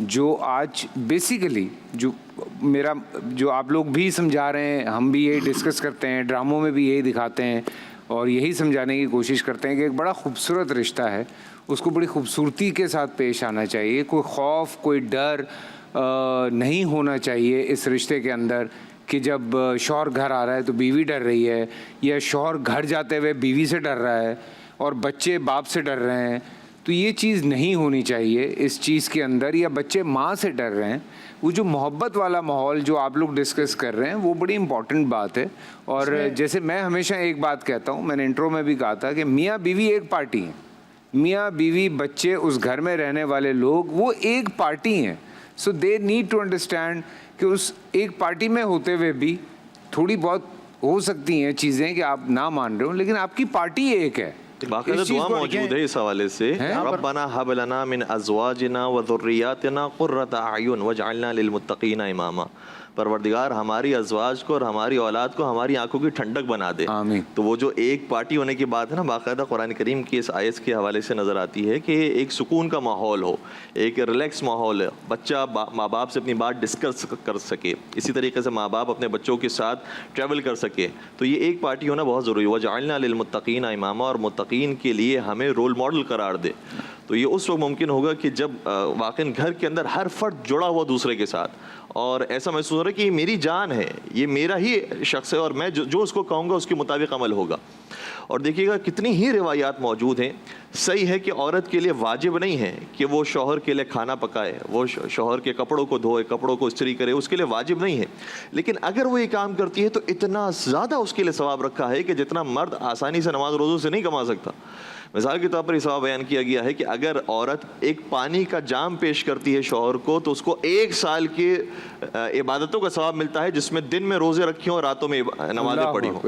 جو آج بیسیکلی جو آپ لوگ بھی سمجھا رہے ہیں, ہم بھی یہی ڈسکس کرتے ہیں, ڈراموں میں بھی یہی دکھاتے ہیں اور یہی سمجھانے کی کوشش کرتے ہیں کہ ایک بڑا خوبصورت رشتہ ہے, اس کو بڑی خوبصورتی کے ساتھ پیش آنا چاہیے. کوئی خوف, کوئی ڈر نہیں ہونا چاہیے اس رشتے کے اندر کہ جب شوہر گھر آ رہا ہے تو بیوی ڈر رہی ہے, یا شوہر گھر جاتے ہوئے بیوی سے ڈر رہا ہے اور بچے باپ سے ڈر رہے ہیں. تو یہ چیز نہیں ہونی چاہیے اس چیز کے اندر, یا بچے ماں سے ڈر رہے ہیں. وہ جو محبت والا ماحول جو آپ لوگ ڈسکس کر رہے ہیں وہ بڑی امپورٹنٹ بات ہے. اور جیسے میں ہمیشہ ایک بات کہتا ہوں, میں نے انٹرو میں بھی کہا تھا کہ میاں بیوی ایک پارٹی ہیں, میاں بیوی بچے اس گھر میں رہنے والے لوگ وہ ایک پارٹی ہیں. سو دے نیڈ ٹو انڈرسٹینڈ کہ اس ایک پارٹی میں ہوتے ہوئے بھی تھوڑی بہت ہو سکتی ہیں چیزیں کہ آپ نہ مان رہے ہو, لیکن آپ کی پارٹی ایک ہے. باقاعدہ دعا موجود ہے اس حوالے سے, ربنا ھب لنا من ازواجنا وذریاتنا قرۃ اعین واجعلنا للمتقین اماما. پروردگار ہماری ازواج کو اور ہماری اولاد کو ہماری آنکھوں کی ٹھنڈک بنا دے. تو وہ جو ایک پارٹی ہونے کی بات ہے نا, باقاعدہ قرآن کریم کی اس آیت کے حوالے سے نظر آتی ہے کہ ایک سکون کا ماحول ہو, ایک ریلیکس ماحول ہے, بچہ ماں باپ سے اپنی بات ڈسکس کر سکے, اسی طریقے سے ماں باپ اپنے بچوں کے ساتھ ٹریول کر سکے. تو یہ ایک پارٹی ہونا بہت ضروری ہے. وجعلنا للمتقین اماما, اور متقین کے لیے ہمیں رول ماڈل قرار دے. تو یہ اس وقت ممکن ہوگا کہ جب واقعاً گھر کے اندر ہر فرد جڑا ہوا دوسرے کے ساتھ, اور ایسا محسوس ہو رہا ہے کہ یہ میری جان ہے, یہ میرا ہی شخص ہے, اور میں جو اس کو کہوں گا اس کے مطابق عمل ہوگا. اور دیکھیے گا کتنی ہی روایات موجود ہیں. صحیح ہے کہ عورت کے لیے واجب نہیں ہے کہ وہ شوہر کے لیے کھانا پکائے, وہ شوہر کے کپڑوں کو دھوئے, کپڑوں کو استری کرے, اس کے لیے واجب نہیں ہے. لیکن اگر وہ یہ کام کرتی ہے تو اتنا زیادہ اس کے لیے ثواب رکھا ہے کہ جتنا مرد آسانی سے نماز روزوں سے نہیں کما سکتا. مثال کے طور پر یہ ثواب بیان کیا گیا ہے کہ اگر عورت ایک پانی کا جام پیش کرتی ہے شوہر کو, تو اس کو 1 سال کی عبادتوں کا ثواب ملتا ہے, جس میں دن میں روزے رکھی ہوں اور راتوں میں نمازیں پڑھی ہوں.